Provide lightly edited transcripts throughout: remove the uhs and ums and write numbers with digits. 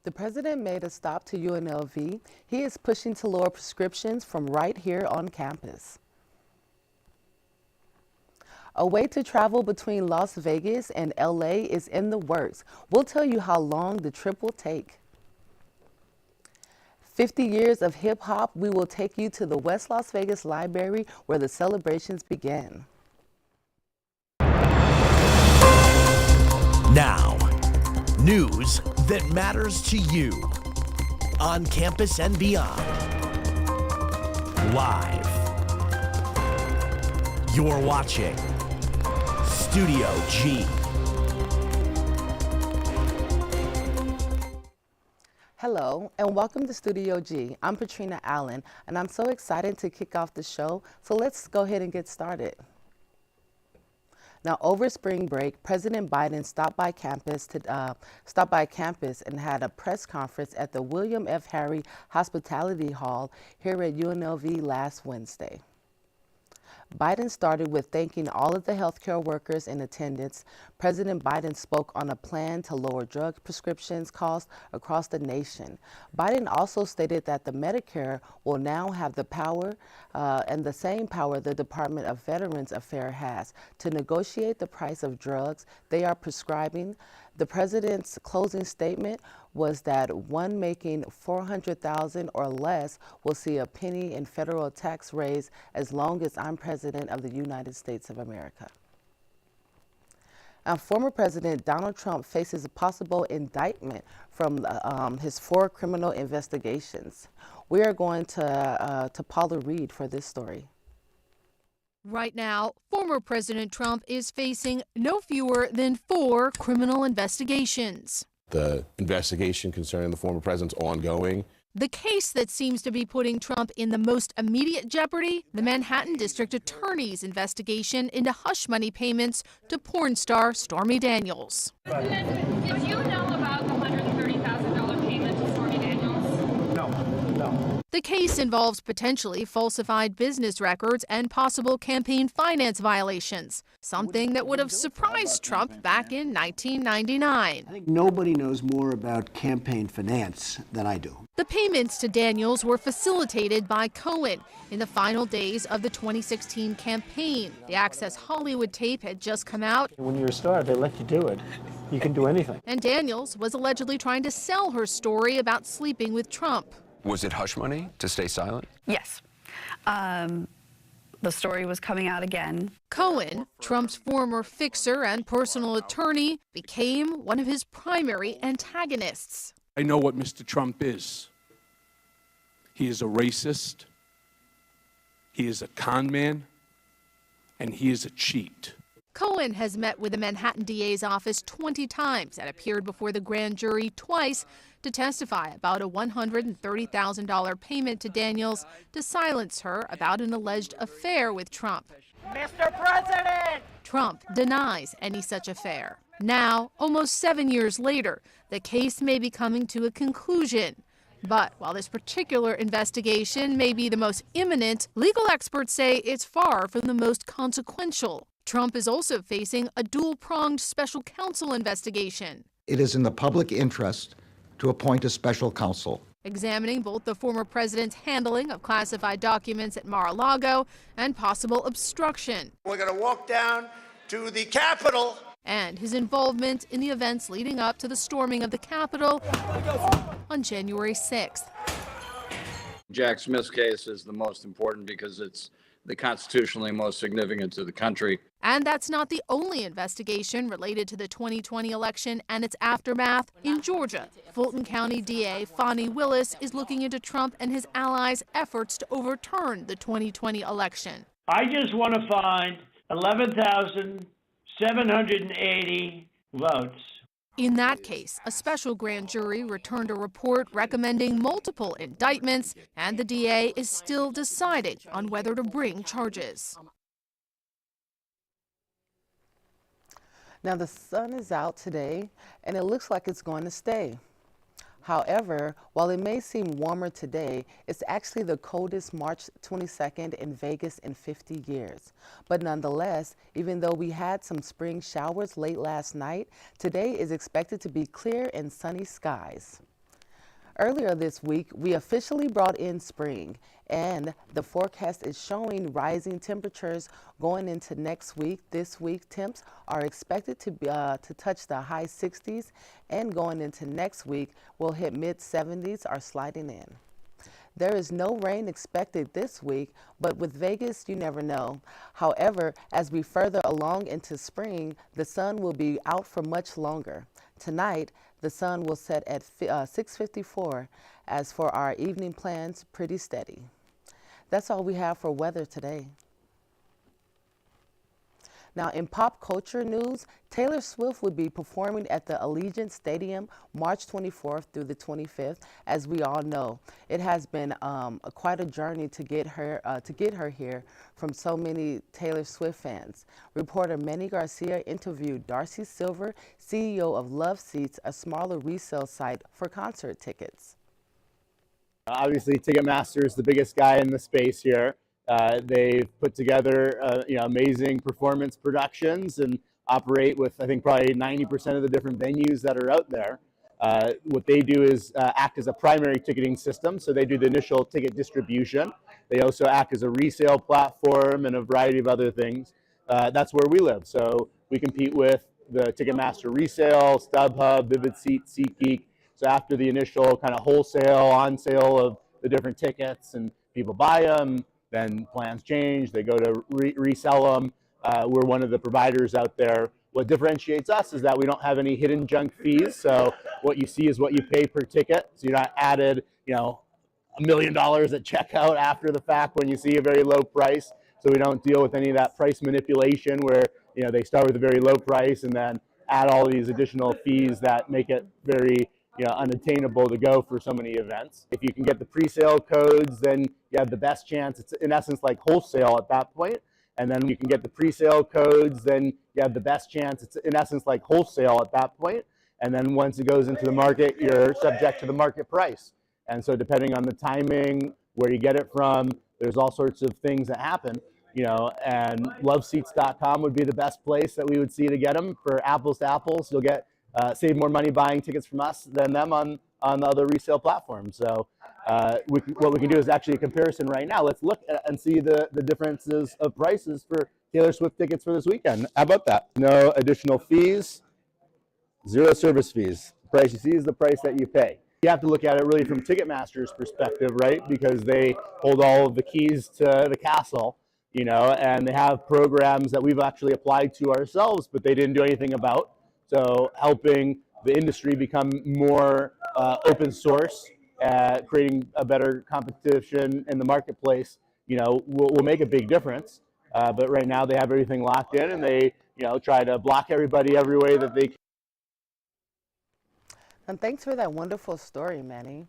The president made a stop to UNLV. He is pushing to lower prescriptions from right here on campus. A way to travel between Las Vegas and LA is in the works. We'll tell you how long the trip will take. 50 years of hip hop, we will take you to the West Las Vegas Library where the celebrations begin. Now, news that matters to you on campus and beyond. Live. You're watching Studio G. Hello and welcome to Studio G. I'm Patrina Allen and I'm so excited to kick off the show, so let's go ahead and get started. Now, over spring break, President Biden stopped by campus and had a press conference at the William F. Harry Hospitality Hall here at UNLV last Wednesday. Biden started with thanking all of the healthcare workers in attendance. President Biden spoke on a plan to lower drug prescriptions costs across the nation. Biden also stated that the Medicare will now have the power and the same power the Department of Veterans Affairs has to negotiate the price of drugs they are prescribing. The president's closing statement was that one making $400,000 or less will see a penny in federal tax raise as long as I'm president of the United States of America. Former President Donald Trump faces a possible indictment from his 4 criminal investigations. We are going to Paula Reed for this story. Right now, former President Trump is facing no fewer than 4 criminal investigations. The investigation concerning the former president's ongoing. The case that seems to be putting Trump in the most immediate jeopardy, the Manhattan District Attorney's investigation into hush money payments to porn star Stormy Daniels. Did you know about the $130,000 payment to Stormy Daniels? No. The case involves potentially falsified business records and possible campaign finance violations, something that would have surprised Trump back in 1999. I think nobody knows more about campaign finance than I do. The payments to Daniels were facilitated by Cohen in the final days of the 2016 campaign. The Access Hollywood tape had just come out. When you're a star, they let you do it. You can do anything. And Daniels was allegedly trying to sell her story about sleeping with Trump. Was it hush money to stay silent? Yes. The story was coming out again. Cohen, Trump's former fixer and personal attorney, became one of his primary antagonists. I know what Mr. Trump is. He is a racist, he is a con man, and he is a cheat. Cohen has met with the Manhattan DA's office 20 times and appeared before the grand jury twice to testify about a $130,000 payment to Daniels to silence her about an alleged affair with Trump. Mr. President! Trump denies any such affair. Now, almost 7 years later, the case may be coming to a conclusion. But while this particular investigation may be the most imminent, legal experts say it's far from the most consequential. Trump is also facing a dual-pronged special counsel investigation. It is in the public interest to appoint a special counsel, examining both the former president's handling of classified documents at Mar-a-Lago and possible obstruction. We're going to walk down to the Capitol. And his involvement in the events leading up to the storming of the Capitol on January 6th. Jack Smith's case is the most important because it's the constitutionally most significant to the country. And that's not the only investigation related to the 2020 election and its aftermath. In Georgia, Fulton County DA Fani Willis is looking into Trump and his allies' efforts to overturn the 2020 election. I just want to find 11,780 votes. In that case, a special grand jury returned a report recommending multiple indictments, and the DA is still deciding on whether to bring charges. Now, the sun is out today, and it looks like it's going to stay. However, while it may seem warmer today, it's actually the coldest March 22nd in Vegas in 50 years. But nonetheless, even though we had some spring showers late last night, today is expected to be clear and sunny skies. Earlier this week, we officially brought in spring, and the forecast is showing rising temperatures going into next week. This week, temps are expected to touch the high 60s, and going into next week, we'll hit mid 70s are sliding in. There is no rain expected this week, but with Vegas, you never know. However, as we further along into spring, the sun will be out for much longer. Tonight, the sun will set at 6:54. As for our evening plans, pretty steady. That's all we have for weather today. Now, in pop culture news, Taylor Swift will be performing at the Allegiant Stadium March 24th through the 25th. As we all know, it has been quite a journey to get her here from so many Taylor Swift fans. Reporter Manny Garcia interviewed Darcy Silver, CEO of Love Seats, a smaller resale site for concert tickets. Obviously, Ticketmaster is the biggest guy in the space here. They've put together amazing performance productions and operate with, I think, probably 90% of the different venues that are out there. What they do is act as a primary ticketing system, so they do the initial ticket distribution. They also act as a resale platform and a variety of other things. That's where we live, so we compete with the Ticketmaster resale, StubHub, Vivid Seat, SeatGeek. So after the initial kind of wholesale on sale of the different tickets and people buy them, then plans change, they go to resell them. We're one of the providers out there. What differentiates us is that we don't have any hidden junk fees. So what you see is what you pay per ticket. So you're not added, $1 million at checkout after the fact when you see a very low price. So we don't deal with any of that price manipulation where they start with a very low price and then add all these additional fees that make it very unattainable to go for so many events. If you can get the pre-sale codes, then you have the best chance. It's in essence like wholesale at that point. And then you can get the pre-sale codes, then you have the best chance. It's in essence like wholesale at that point. And then once it goes into the market, you're subject to the market price. And so depending on the timing, where you get it from, there's all sorts of things that happen. And loveseats.com would be the best place that we would see to get them. For apples to apples, you'll get save more money buying tickets from us than them on the other resale platforms. So what we can do is actually a comparison right now. Let's look and see the differences of prices for Taylor Swift tickets for this weekend. How about that? No additional fees, zero service fees. The price you see is the price that you pay. You have to look at it really from Ticketmaster's perspective, right? Because they hold all of the keys to the castle, and they have programs that we've actually applied to ourselves, but they didn't do anything about. So helping the industry become more open source, creating a better competition in the marketplace, will make a big difference. But right now they have everything locked in, and they, try to block everybody every way that they can. And thanks for that wonderful story, Manny.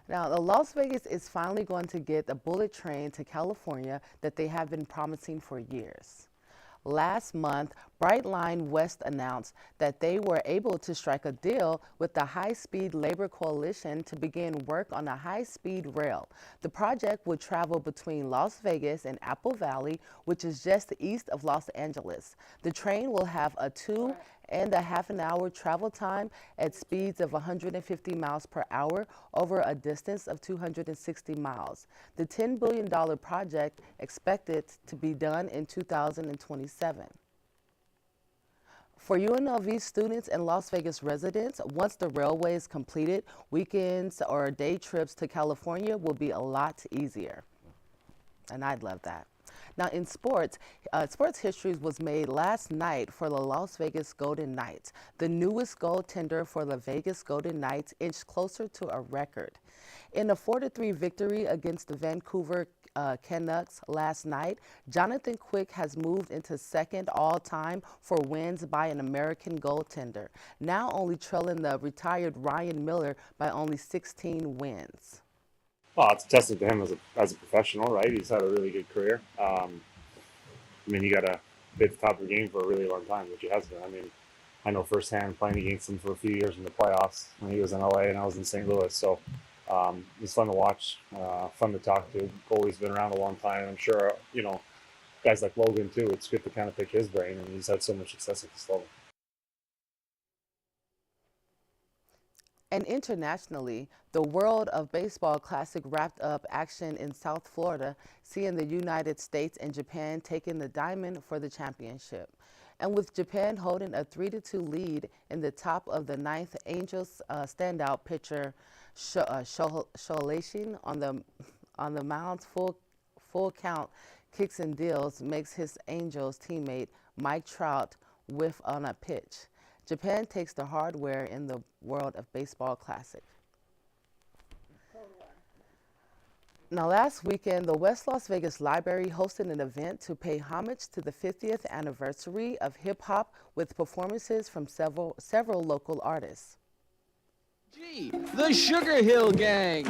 Now, Las Vegas is finally going to get a bullet train to California that they have been promising for years. Last month, Brightline West announced that they were able to strike a deal with the High Speed Labor Coalition to begin work on a high-speed rail. The project would travel between Las Vegas and Apple Valley, which is just east of Los Angeles. The train will have a 2.5-hour travel time at speeds of 150 miles per hour over a distance of 260 miles. The $10 billion project expected to be done in 2027. For UNLV students and Las Vegas residents, once the railway is completed, weekends or day trips to California will be a lot easier. And I'd love that. Now in sports, sports history was made last night for the Las Vegas Golden Knights. The newest goaltender for the Vegas Golden Knights inched closer to a record. In a 4-3 victory against the Vancouver Canucks last night, Jonathan Quick has moved into second all-time for wins by an American goaltender, now only trailing the retired Ryan Miller by only 16 wins. Well, it's a testament to him as a professional, right? He's had a really good career. You got to be at the top of the game for a really long time, which he has been. I know firsthand playing against him for a few years in the playoffs when he was in LA and I was in St. Louis. So he's fun to watch, fun to talk to. Goalie's been around a long time. I'm sure, guys like Logan too, it's good to kind of pick his brain, and he's had so much success at this level. And internationally, the World of Baseball Classic wrapped up action in South Florida, seeing the United States and Japan taking the diamond for the championship. And with Japan holding a 3-2 lead in the top of the ninth, Angels standout pitcher Shohei on the mound's full count kicks and deals makes his Angels teammate Mike Trout whiff on a pitch. Japan takes the hardware in the World of Baseball Classic. Now, last weekend, the West Las Vegas Library hosted an event to pay homage to the 50th anniversary of hip-hop with performances from several local artists. The Sugar Hill Gang.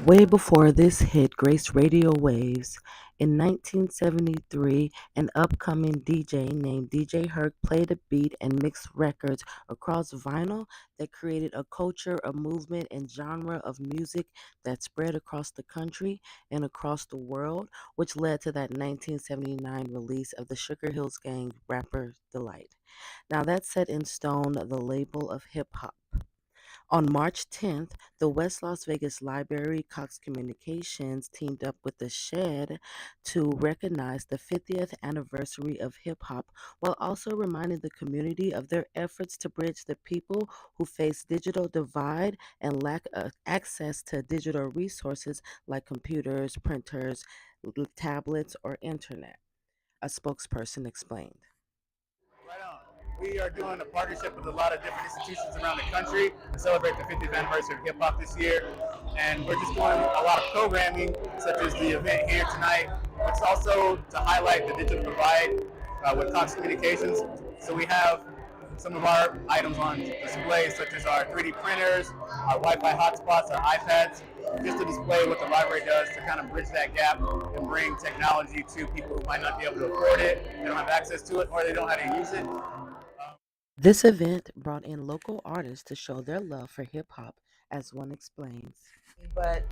Way before this hit graced radio waves, in 1973, an upcoming DJ named DJ Herc played a beat and mixed records across vinyl that created a culture, a movement, and genre of music that spread across the country and across the world, which led to that 1979 release of the Sugar Hill Gang rapper Delight. Now that set in stone the label of hip-hop. On March 10th, the West Las Vegas Library Cox Communications teamed up with The Shed to recognize the 50th anniversary of hip-hop while also reminding the community of their efforts to bridge the people who face digital divide and lack of access to digital resources like computers, printers, tablets, or internet, a spokesperson explained. We are doing a partnership with a lot of different institutions around the country to celebrate the 50th anniversary of hip-hop this year. And we're just doing a lot of programming, such as the event here tonight. It's also to highlight the digital divide with Cox Communications. So we have some of our items on display, such as our 3D printers, our Wi-Fi hotspots, our iPads, just to display what the library does to kind of bridge that gap and bring technology to people who might not be able to afford it, they don't have access to it, or they don't know how to use it. This event brought in local artists to show their love for hip-hop, as one explains. But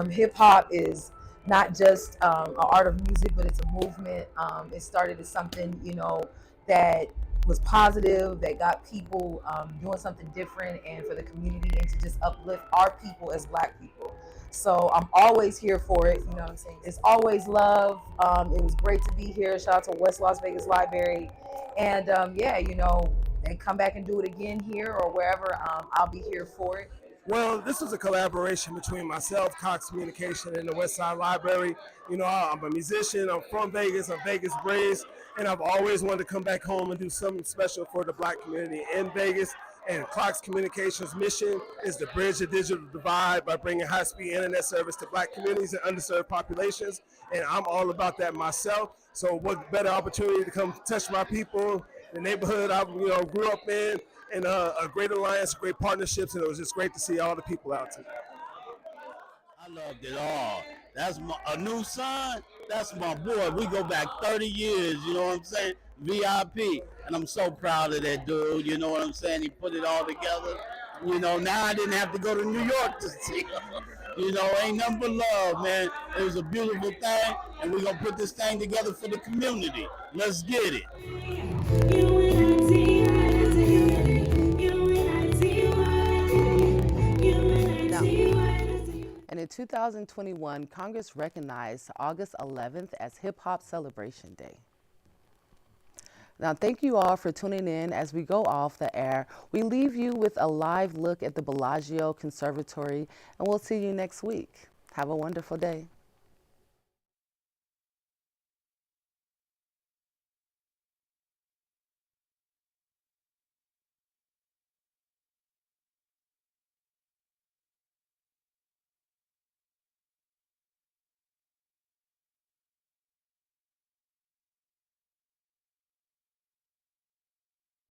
hip-hop is not just an art of music, but it's a movement. It started as something, that was positive, that got people doing something different and for the community and to just uplift our people as Black people. So I'm always here for it, you know what I'm saying? It's always love. It was great to be here. Shout out to West Las Vegas Library. And they come back and do it again here or wherever, I'll be here for it. Well, this was a collaboration between myself, Cox Communication, and the Westside Library. I'm a musician, I'm from Vegas, I'm Vegas raised, and I've always wanted to come back home and do something special for the Black community in Vegas. And Cox Communications' mission is to bridge the digital divide by bringing high-speed internet service to Black communities and underserved populations. And I'm all about that myself. So what better opportunity to come touch my people, the neighborhood I grew up in, and a great alliance, great partnerships, and it was just great to see all the people out today. I loved it all. That's a new son. That's my boy. We go back 30 years, you know what I'm saying? VIP. And I'm so proud of that dude, you know what I'm saying? He put it all together. Now I didn't have to go to New York to see him. Ain't nothing but love, man. It was a beautiful thing, and we're going to put this thing together for the community. Let's get it. And in 2021, Congress recognized August 11th as Hip Hop Celebration Day. Now, thank you all for tuning in. As we go off the air, we leave you with a live look at the Bellagio Conservatory, and we'll see you next week. Have a wonderful day.